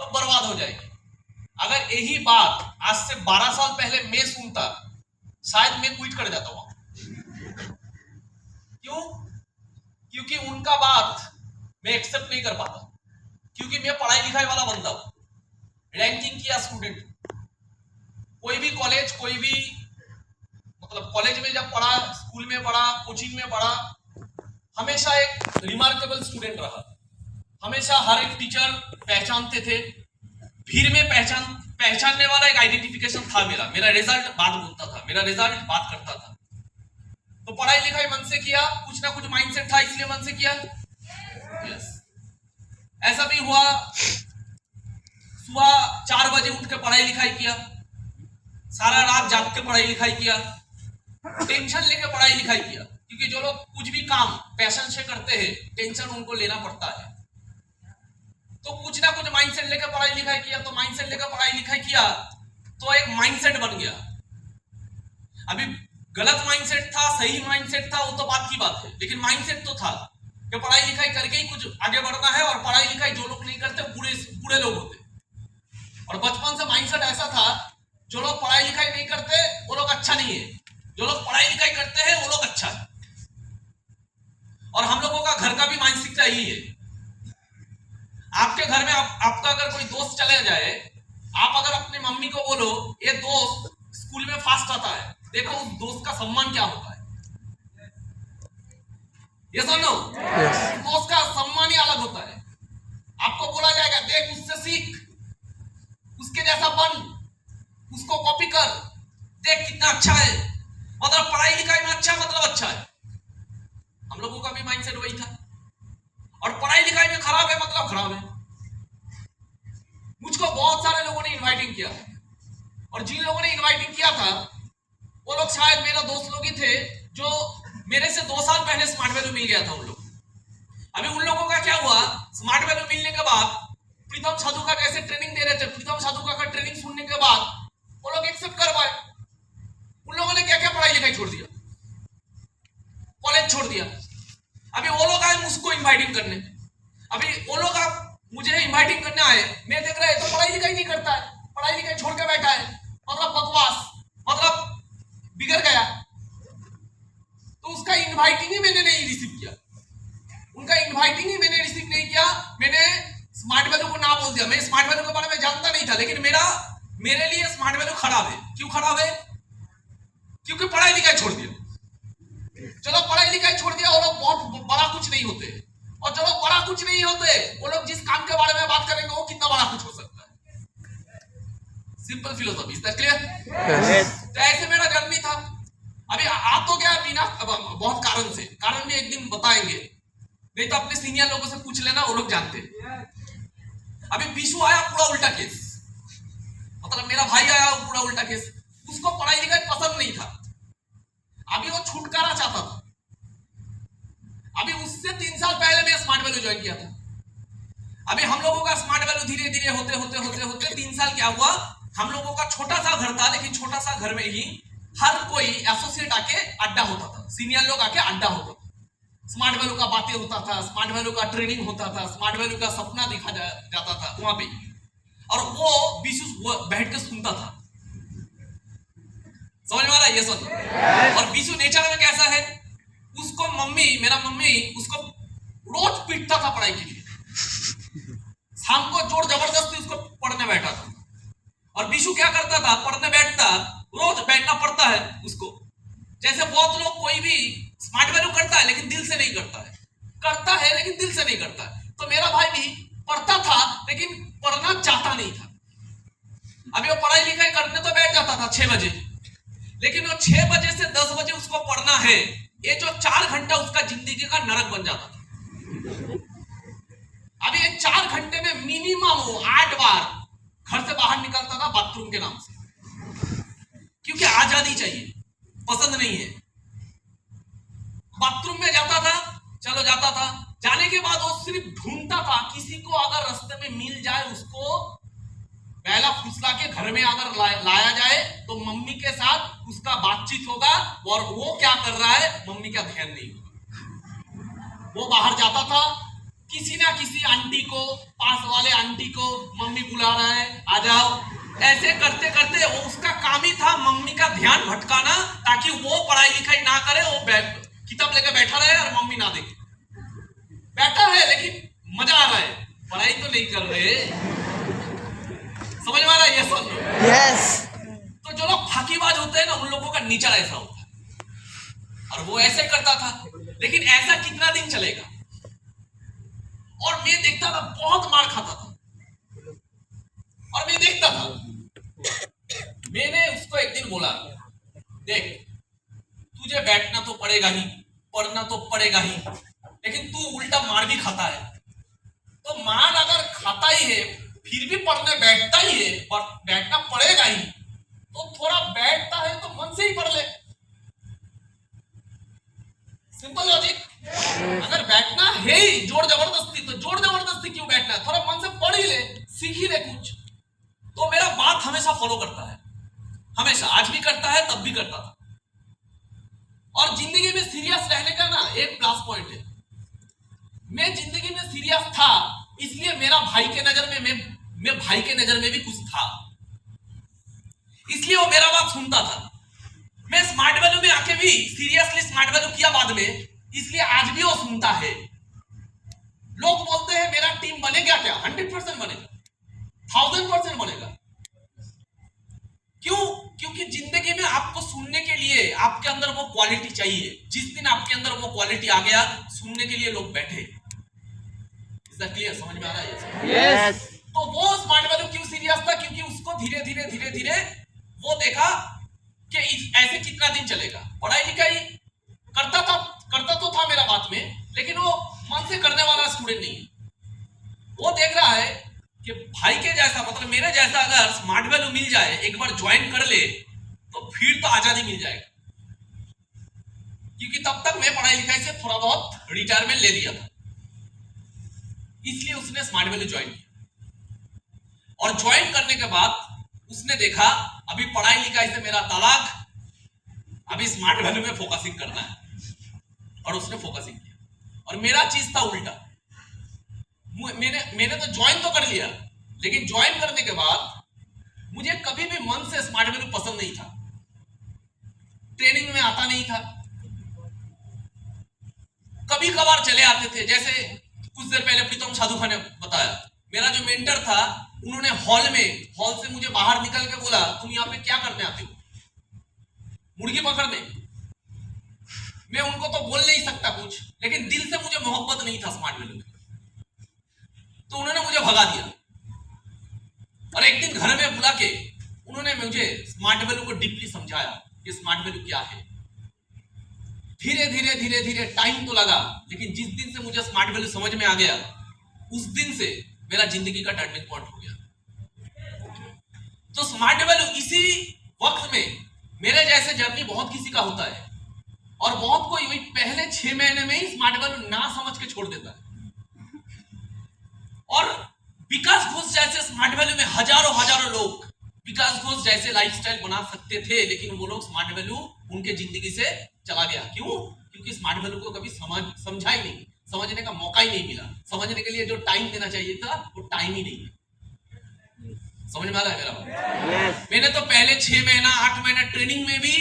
तो बर्बाद हो जाएगी। अगर यही बात आज से 12 साल पहले मैं सुनता, शायद मैं क्विट कर जाता वहां। क्यों? क्योंकि उनका बात मैं एक्सेप्ट नहीं कर पाता, क्योंकि मैं पढ़ाई लिखाई वाला बंदा हूं, रैंकिंग किया स्टूडेंट। कोई भी कॉलेज, कोई भी मतलब कॉलेज में जब पढ़ा, स्कूल में पढ़ा, कोचिंग में पढ़ा, हमेशा एक रिमार्केबल स्टूडेंट रहा। हमेशा हर एक टीचर पहचानते थे, भीड़ में पहचानने वाला एक आइडेंटिफिकेशन था मेरा रिजल्ट बात बोलता था, मेरा रिजल्ट बात करता था। तो पढ़ाई लिखाई मन से किया, कुछ ना कुछ माइंडसेट था इसलिए मन से किया। यस, ऐसा भी हुआ, सुबह 4 बजे उठ के पढ़ाई लिखाई किया, सारा रात जाग के पढ़ाई लिखाई किया, टेंशन लेके पढ़ाई लिखाई किया, क्योंकि जो लोग कुछ भी काम पैशन से करते हैं टेंशन उनको लेना पड़ता है। तो कुछ ना कुछ माइंडसेट लेकर पढ़ाई लिखाई किया, तो माइंडसेट लेकर पढ़ाई लिखाई किया तो एक माइंडसेट बन गया। अभी गलत माइंडसेट था, सही माइंडसेट था, वो तो बात की बात है, लेकिन माइंडसेट तो था कि पढ़ाई लिखाई करके ही कुछ आगे बढ़ना है, और पढ़ाई लिखाई जो लोग नहीं करते बुरे लोग होते। और बचपन से माइंडसेट ऐसा था, जो लोग पढ़ाई लिखाई नहीं करते वो लोग अच्छा नहीं है, जो लोग पढ़ाई लिखाई करते हैं वो लोग अच्छा है। और हम लोगों का घर का भी मानसिकता यही है। आपके घर में आपका अगर कोई दोस्त चले जाए, आप अगर अपनी मम्मी को बोलो ये दोस्त स्कूल में फास्ट आता है, देखो उस दोस्त का सम्मान क्या होता है। ये सुनो, दोस्त का सम्मान ही अलग होता है। आपको बोला जाएगा देख उससे सीख, उसके जैसा बन, उसको कॉपी कर, देख कितना अच्छा है, मतलब पढ़ाई लिखाई में अच्छा मतलब अच्छा है। हम लोगों का भी माइंडसेट वही था, और पढ़ाई लिखाई में खराब है मतलब खराब है। मुझको बहुत सारे लोगों ने इनवाइटिंग किया, और जिन लोगों ने इनवाइटिंग किया था वो लोग शायद मेरा दोस्त लोग ही थे, जो मेरे से 2 साल पहले स्मार्ट वैल्यू मिल गया था उन लोग। अभी उन लोगों का क्या हुआ, स्मार्ट वैल्यू मिलने के बाद प्रीतम साधु का कैसे ट्रेनिंग दे रहे थे, प्रीतम साधु का ट्रेनिंग सुनने के बाद वो लोग एक्सेप्ट कर पाए। उन लोगों ने क्या क्या पढ़ाई लिखाई छोड़ दिया, कॉलेज छोड़ दिया। अभी वो लोग आए मुझको इनवाइटिंग करने, अभी वो लोग आप मुझे इनवाइटिंग करने आए, मैं देख रहा है तो पढ़ाई लिखाई नहीं करता है, पढ़ाई लिखाई छोड़ के बैठा है, मतलब बकवास, मतलब बिगड़ गया। तो उसका इनवाइटिंग ही मैंने नहीं रिसीव किया, उनका इनवाइटिंग ही मैंने रिसीव नहीं किया। मैंने स्मार्ट वैल्यू को ना बोल दिया। मैं स्मार्ट वैल्यू के बारे में जानता नहीं था, लेकिन मेरे लिए स्मार्ट वैल्यू खराब है। क्यों खराब है? क्योंकि पढ़ाई लिखाई छोड़ दिया। चलो पढ़ाई लिखाई छोड़ दिया, वो लोग बहुत बड़ा कुछ नहीं होते, और जो लोग बड़ा कुछ नहीं होते वो लोग जिस काम के बारे में बात करेंगे वो कितना बड़ा कुछ हो सकता है। Simple philosophy, is that clear? तो ऐसे मेरा जर्नी था। अभी आ तो गया बिना बहुत कारण भी एक दिन बताएंगे, नहीं तो अपने सीनियर लोगों से पूछ लेना, वो लोग जानते हैं। अभी बीशु आया पूरा उल्टा केस, मतलब मेरा भाई आया पूरा उल्टा केस। उसको पढ़ाई लिखाई पसंद नहीं था, अभी वो छुटकारा चाहता था। अभी उससे 3 साल पहले मैं स्मार्ट वैल्यू ज्वाइन किया था। अभी हम लोगों का स्मार्ट वैल्यू धीरे धीरे होते 3 साल क्या हुआ, हम लोगों का छोटा सा घर था, लेकिन छोटा सा घर में ही हर कोई एसोसिएट आके अड्डा होता था, सीनियर लोग आके अड्डा होता था, स्मार्ट वैल्यू का बातें होता था, स्मार्ट वैल्यू का ट्रेनिंग होता था, स्मार्ट वैल्यू का सपना देखा जाता था वहां पे, और वो बीशु बैठ के सुनता था। समझ में आ रहा है ये सब? और बीशु नेचर में कैसा है, उसको मेरा मम्मी उसको रोज पीटता था पढ़ाई के लिए, शाम को जोर जबरदस्ती उसको पढ़ने बैठा था। और बीशु क्या करता था, पढ़ने बैठता, रोज बैठना पड़ता है उसको। जैसे बहुत लोग कोई भी स्मार्ट वैल्यू करता है लेकिन दिल से नहीं करता है लेकिन दिल से नहीं करता है। तो मेरा भाई भी पढ़ता था लेकिन पढ़ना चाहता नहीं था। अभी वो पढ़ाई लिखाई करने तो बैठ जाता था 6 बजे, लेकिन वो 6 बजे से 10 बजे उसको पढ़ना है, ये जो 4 घंटा उसका जिंदगी का नरक बन जाता था। अभी ये 4 घंटे में मिनिमम 8 बार घर से बाहर निकलता था बाथरूम के नाम से, क्योंकि आजादी चाहिए, पसंद नहीं है। बाथरूम में जाता था, चलो जाता था, जाने के बाद वो सिर्फ ढूंढता था किसी को अगर रास्ते में मिल जाए उसको पहला फुसला के घर में अगर लाया जाए तो मम्मी के साथ उसका बातचीत होगा, और वो क्या कर रहा है मम्मी का ध्यान नहीं होगा। वो बाहर जाता था, किसी ना किसी आंटी को, पास वाले आंटी को, मम्मी बुला रहा है आ जाओ। ऐसे करते करते वो उसका काम ही था मम्मी का ध्यान भटकाना, ताकि वो पढ़ाई लिखाई ना करे, वो किताब लेकर बैठा रहे और मम्मी ना देखे। बैठा है लेकिन मजा आ रहा है, पढ़ाई तो नहीं कर रहे। समझ में आ रहा है ये सब? यस। तो जो लोग फाकीबाज होते हैं ना, उन लोगों का नेचर ऐसा होता है, और वो ऐसे करता था। लेकिन ऐसा कितना दिन चलेगा? और मैं देखता था, बहुत मार खाता था, और मैं देखता था। मैंने उसको एक दिन बोला, देख तुझे बैठना तो पड़ेगा ही, पढ़ना तो पड़ेगा ही, लेकिन तू उल्टा मार भी खाता है। तो मार अगर खाता ही है, फिर भी पढ़ने बैठता ही है, बैठना पड़ेगा ही, तो थोड़ा बैठता है तो मन से ही पढ़ ले। Simple logic. अगर बैठना है ही जोर जबरदस्ती, तो जोर जबरदस्ती क्यों बैठना है? थोड़ा मन से पढ़ ही ले, सीख ही ले कुछ। तो मेरा बात हमेशा फॉलो करता है, हमेशा, आज भी करता है, तब भी करता था। और जिंदगी में सीरियस रहने का ना एक प्लस पॉइंट है। मैं जिंदगी में सीरियस था, इसलिए मेरा भाई के नजर में मैं भाई के नजर में भी कुछ था, इसलिए वो मेरा बात सुनता था। मैं स्मार्ट वैल्यू में आके भी सीरियसली स्मार्ट वैल्यू किया बाद में, इसलिए आज भी वो सुनता है। लोग बोलते हैं मेरा टीम बनेगा क्या? 100% बनेगा, 1000% बनेगा। क्यों? क्योंकि जिंदगी में आपको सुनने के लिए आपके अंदर वो क्वालिटी चाहिए। जिस दिन आपके अंदर वो क्वालिटी आ गया, सुनने के लिए लोग बैठे। क्लियर? समझ में आ रहा है? यस। तो वो स्मार्ट वैल्यू क्यों सीरियस था? क्योंकि उसको धीरे धीरे वो देखा कि ऐसे कितना दिन चलेगा। पढ़ाई लिखाई करता तो था मेरा बात में, लेकिन वो मन से करने वाला स्टूडेंट नहीं है। वो देख रहा है कि भाई के जैसा, मतलब मेरे जैसा अगर स्मार्ट वैल्यू मिल जाए, एक बार ज्वाइन कर ले, तो फिर तो आजादी मिल जाएगा। क्योंकि तब तक मैं पढ़ाई लिखाई से थोड़ा बहुत रिटायरमेंट ले लिया था, इसलिए उसने स्मार्ट वैल्यू ज्वाइन किया। और ज्वाइन करने के बाद उसने देखा अभी पढ़ाई लिखाई से मेरा तलाक, अभी स्मार्ट वैल्यू में फोकसिंग करना है, और उसने फोकसिंग किया। और मेरा चीज था उल्टा। मैंने तो ज्वाइन तो कर लिया, लेकिन ज्वाइन करने के बाद मुझे कभी भी मन से स्मार्ट वैल्यू पसंद नहीं था, ट्रेनिंग में आता नहीं था। कभी कभार चले आते थे, जैसे कुछ देर पहले प्रीतम साधु खान ने बताया, मेरा जो मेंटर था, उन्होंने हॉल से मुझे बाहर निकल के बोला, तुम यहाँ पे क्या करने आते हो? मुर्गी पकड़ने। मैं उनको तो बोल नहीं सकता कुछ, लेकिन दिल से मुझे मोहब्बत नहीं था स्मार्ट वैल्यू में, तो उन्होंने मुझे भगा दिया। और एक दिन घर में बुला के उन्होंने मुझे स्मार्ट वैल्यू को डीपली समझाया कि स्मार्ट वैल्यू क्या है। धीरे धीरे टाइम तो लगा, लेकिन जिस दिन से मुझे स्मार्ट वैल्यू समझ में आ गया, उस दिन से मेरा जिंदगी का टर्निंग पॉइंट हो गया। तो स्मार्ट वैल्यू इसी वक्त में, मेरे जैसे जर्नी बहुत किसी का होता है, और बहुत कोई वही पहले 6 महीने में ही स्मार्ट वैल्यू ना समझ के छोड़ देता है। और विकास घोष जैसे स्मार्ट वैल्यू में हजारों लोग विकास घोष जैसे लाइफस्टाइल बना सकते थे, लेकिन वो लोग स्मार्ट वैल्यू उनके जिंदगी से चला गया। क्यों? क्योंकि स्मार्ट वैल्यू को कभी समझा ही नहीं, समझने का मौका ही नहीं मिला। समझने के लिए जो टाइम देना चाहिए था, वो टाइम ही नहीं। समझ में आ रहा है मेरा बात? मैंने तो पहले 6 महीना 8 महीना ट्रेनिंग में भी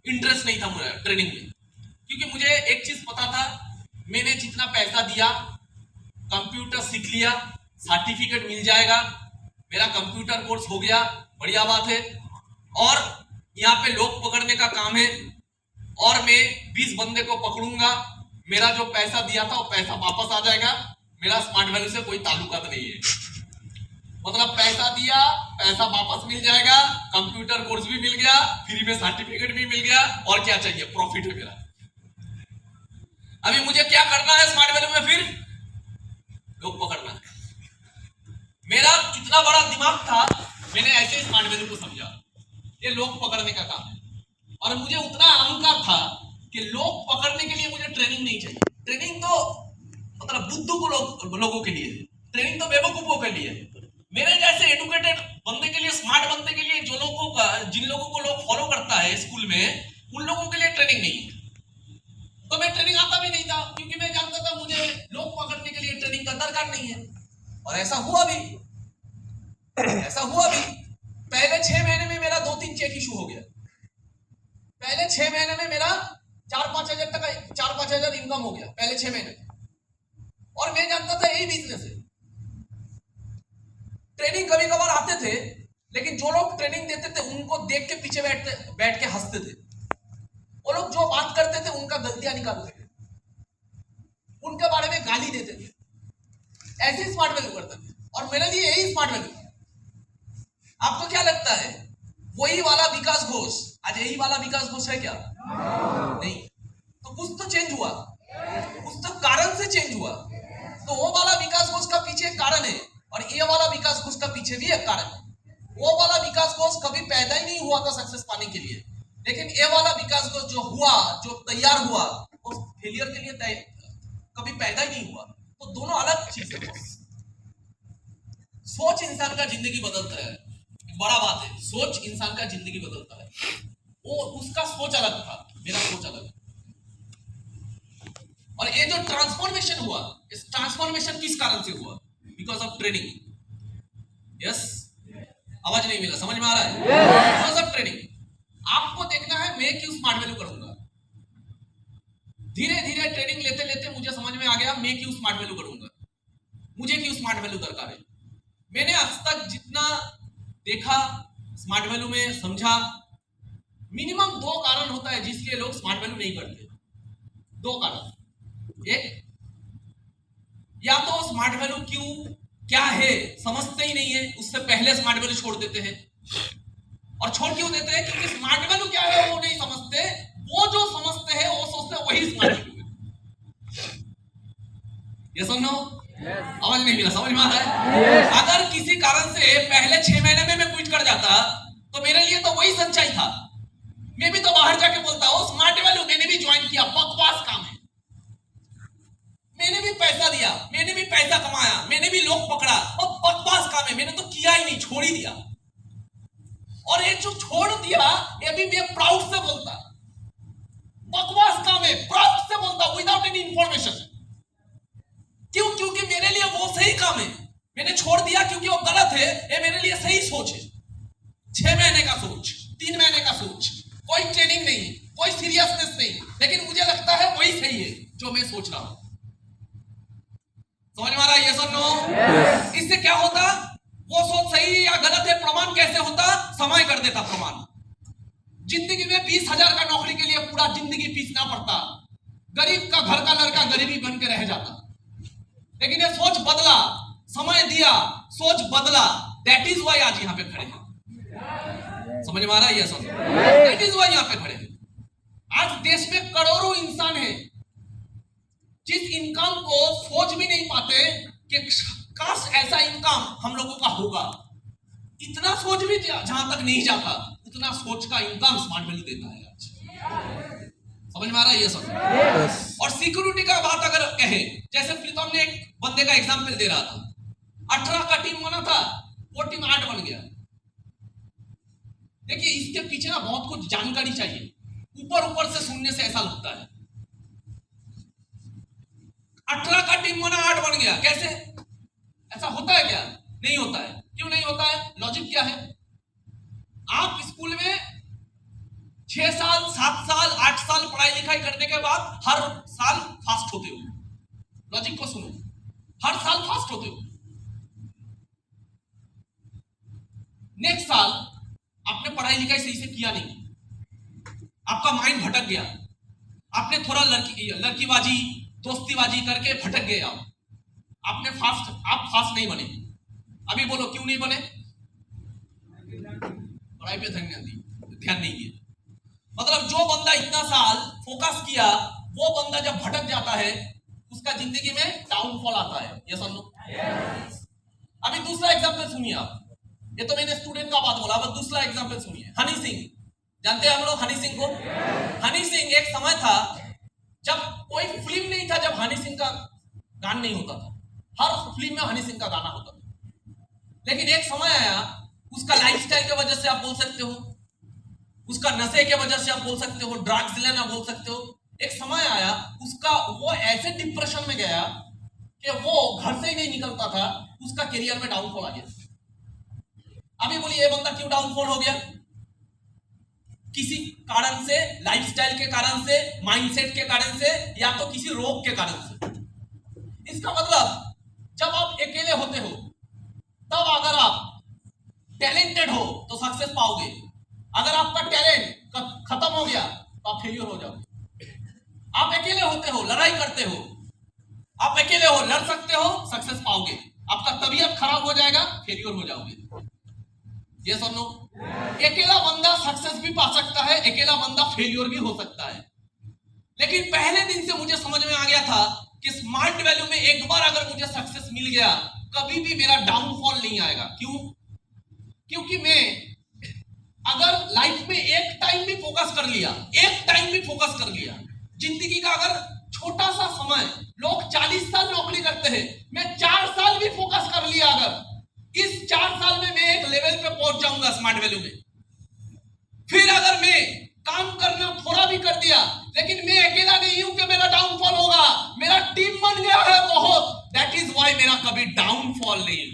इंटरेस्ट नहीं था मुझे ट्रेनिंग में, क्योंकि मुझे एक चीज पता था, मैंने जितना पैसा दिया, कंप्यूटर सीख लिया, सर्टिफिकेट मिल जाएगा, मेरा कंप्यूटर कोर्स हो गया, बढ़िया बात है। और यहाँ पे लोग पकड़ने का काम है, और मैं 20 बंदे को पकड़ूंगा, मेरा जो पैसा दिया था वो पैसा वापस आ जाएगा। मेरा स्मार्ट वैल्यू से कोई ताल्लुकात नहीं है। मतलब पैसा दिया, पैसा वापस मिल जाएगा, कंप्यूटर कोर्स भी मिल गया, फ्री में सर्टिफिकेट भी मिल गया, और क्या चाहिए? प्रॉफिट है मेरा। अभी मुझे क्या करना है स्मार्ट वैल्यू में? फिर लोग पकड़ना है। मेरा इतना बड़ा दिमाग था, मैंने ऐसे स्मार्ट वैल्यू को समझा, ये लोग पकड़ने का काम है। और मुझे उतना अहंकार था कि लोग पकड़ने के लिए मुझे ट्रेनिंग नहीं चाहिए। ट्रेनिंग तो मतलब बुद्धू को लोगों के लिए है, ट्रेनिंग तो बेवकूफों के लिए है। मेरे जैसे एडुकेटेड बंदे के लिए, स्मार्ट बंदे के लिए, जिन लोगों को लोग फॉलो करता है स्कूल में, उन लोगों के लिए ट्रेनिंग नहीं है। तो मैं ट्रेनिंग आता भी नहीं था, क्योंकि मैं जानता था मुझे लोग पकड़ने के लिए ट्रेनिंग का दरकार नहीं है। और ऐसा हुआ भी। ऐसा हुआ भी। पहले 6 महीने में मेरा 2-3 चेक इशू हो गया। पहले 6 महीने में मेरा 4-5 हजार टका 4-5 हजार इनकम हो गया पहले 6 महीने में। और मैं जानता था यही बिजनेस है। ट्रेनिंग कभी कभार आते थे, लेकिन जो लोग ट्रेनिंग देते थे उनको देख के पीछे बैठ के हंसते थे। वो लोग जो बात करते थे उनका गलतियां निकालते थे, उनके बारे में गाली देते थे, ऐसे स्मार्ट वैल्यू करते थे। और मेरे लिए यही स्मार्ट वैल्यू। आपको क्या लगता है वही वाला विकास घोष आज यही वाला विकास घोष है क्या? नहीं। तो कुछ तो चेंज हुआ, कुछ तो कारण से चेंज हुआ। तो वो वाला विकास घोष का पीछे एक कारण है और ये वाला विकास घोष का पीछे भी एक कारण है। वो वाला विकास घोष कभी पैदा ही नहीं हुआ था सक्सेस पाने के लिए, लेकिन ये वाला विकास घोष जो हुआ, जो तैयार हुआ, वो फेलियर के लिए कभी पैदा ही नहीं हुआ। तो दोनों अलग चीज है। सोच इंसान का जिंदगी बदलता है, बड़ा बात है। सोच इंसान का जिंदगी बदलता है। वो उसका सोच अलग था, मेरा सोच अलग। और ये जो ट्रांसफॉर्मेशन हुआ, इस ट्रांसफॉर्मेशन किस कारण से हुआ? Because of training. यस, आवाज नहीं मिला, समझ में आ रहा है? Because of training. आपको देखना है मैं क्यों स्मार्ट वैल्यू करूंगा। धीरे धीरे ट्रेनिंग लेते लेते मुझे समझ में आ गया मैं क्यों स्मार्ट वैल्यू करूंगा, मुझे क्यों स्मार्ट वैल्यू दरकार है। मैंने आज तक जितना देखा स्मार्ट वैल्यू में समझा, मिनिमम 2 कारण होता है जिसके लोग स्मार्ट वैल्यू नहीं करते। 2 कारण। एक, या तो स्मार्ट वैल्यू क्या है समझते ही नहीं है, उससे पहले स्मार्ट वैल्यू छोड़ देते हैं। और छोड़ क्यों देते हैं? क्योंकि स्मार्ट वैल्यू क्या है वो नहीं समझते। वो जो समझते हैं वो सोचते हैं वही स्मार्ट वैल्यू है। ये सुनो, आवाज नहीं मिला, समझ में आ रहा है? अगर किसी कारण से पहले 6 महीने में मैं क्विट कर जाता तो मेरे लिए तो वही सच्चाई था। मैं भी तो बाहर जाके बोलता हूँ स्मार्ट वैल्यू मैंने भी ज्वाइन किया, बकवास काम है। मैंने भी पैसा दिया, मैंने भी पैसा कमाया, मैंने भी लोग पकड़ा, और बकवास काम है, मैंने तो किया ही नहीं, छोड़ ही दिया। और ये जो छोड़ दिया ये भी मैं प्राउड से बोलता, बकवास काम है, प्राउड से बोलता विदाउट एनी इंफॉर्मेशन। क्यों? क्योंकि मेरे लिए वो सही काम है। मैंने छोड़ दिया क्योंकि वो गलत है, ये मेरे लिए सही सोच है। 6 महीने का सोच, 3 महीने का सोच, कोई ट्रेनिंग नहीं, कोई सीरियसनेस नहीं, लेकिन मुझे लगता है वही सही है जो मैं सोच रहा हूं। समझ में आ रहा है? यस और नो? इससे क्या होता? वो सोच सही या गलत है प्रमाण कैसे होता? समय कर देता प्रमाण। जिंदगी में 20,000 का नौकरी के लिए पूरा जिंदगी पीसना पड़ता, गरीब का घर का लड़का गरीबी बन के रह जाता। लेकिन ये सोच बदला, समय दिया, सोच बदला। दैट इज वाई आज यहां पे खड़े हैं। समझ में आ रहा है? यस और नो? दैट इज वाई यहां पे खड़े हैं। आज देश में करोड़ों इंसान है जिस इनकम को सोच भी नहीं पाते कि काश ऐसा इनकम हम लोगों का होगा। इतना सोच भी जहां तक नहीं जाता, उतना सोच का इनकम स्मार्ट वैल्यू देता है आज। समझ में आ रहा है? ये सब। और सिक्योरिटी का बात अगर कहे, जैसे प्रीतम ने एक बंदे का एग्जाम्पल दे रहा था, 18 का टीम बना था, वो टीम 8 बन गया। देखिए इसके पीछे ना बहुत कुछ जानकारी चाहिए, ऊपर ऊपर से सुनने से ऐसा लगता है। 18 का टीम बना 8 बन गया, कैसे? ऐसा होता है क्या? नहीं होता है। क्यों नहीं होता है? लॉजिक क्या है? आप स्कूल में 6 साल 7 साल 8 साल पढ़ाई लिखाई करने के बाद हर साल फास्ट होते हो। लॉजिक को सुनो, हर साल फास्ट होते हो। नेक्स्ट साल आपने पढ़ाई लिखाई सही से किया नहीं, आपका माइंड भटक गया, आपने थोड़ा लड़कीबाजी दोस्तीबाजी करके भटक गए, आप फास्ट नहीं बने। अभी बोलो क्यों नहीं बने? पढ़ाई पे ध्यान नहीं दिया। मतलब जो बंदा इतना साल फोकस किया, वो बंदा जब भटक जाता है उसका जिंदगी में डाउनफॉल आता है। ये सुन लो। अभी दूसरा एग्जांपल सुनिए आप। ये तो मैंने स्टूडेंट का बात बोला, अब दूसरा एग्जांपल सुनिए। हनी सिंह, जानते हैं हम लोग हनी सिंह को? हनी सिंह, एक समय था जब कोई फिल्म नहीं था जब हनी सिंह का गाना नहीं होता था। हर फिल्म में हनी सिंह का गाना होता था। लेकिन एक समय आया, उसका लाइफस्टाइल की वजह से आप बोल सकते हो, उसका नशे के वजह से आप बोल सकते हो, ड्रग्स लेना बोल सकते हो। एक समय आया उसका, वो ऐसे डिप्रेशन में गया कि वो घर से ही नहीं निकलता था, उसका करियर में डाउनफॉल आ गया। अभी बोलिए ये बंदा क्यों डाउनफॉल हो गया? किसी कारण से, लाइफस्टाइल के कारण से, माइंडसेट के कारण से, या तो किसी रोग के कारण से। इसका मतलब जब आप अकेले होते हो तब अगर आप टैलेंटेड हो तो सक्सेस पाओगे, अगर आपका टैलेंट खत्म हो गया तो आप फेलियर हो जाओगे। आप अकेले होते हो, लड़ाई करते हो, आप अकेले हो, लड़ सकते हो, सक्सेस पाओगे। आपका तबीयत खराब हो जाएगा, फेलियर हो जाओगे। ये सुनो, अकेला बंदा सक्सेस भी पा सकता है, अकेला बंदा फेलियर भी हो सकता है। लेकिन पहले दिन से मुझे समझ में आ गया था कि स्मार्ट वैल्यू में एक बार अगर मुझे सक्सेस मिल गया, कभी भी मेरा डाउनफॉल नहीं आएगा। क्यों? क्योंकि मैं अगर लाइफ में एक टाइम भी फोकस कर लिया, एक टाइम भी फोकस कर लिया, जिंदगी का अगर छोटा सा समय, लोग 40 साल नौकरी करते हैं, मैं 4 साल भी फोकस कर लिया, अगर इस 4 साल में मैं एक लेवल पे पहुंच जाऊंगा स्मार्ट वैल्यू में। फिर अगर मैं काम करना थोड़ा भी कर दिया, लेकिन मैं अकेला नहीं हूं कि मेरा डाउनफॉल होगा, मेरा टीम बन गया है बहुत, दैट इज व्हाई मेरा कभी डाउनफॉल नहीं।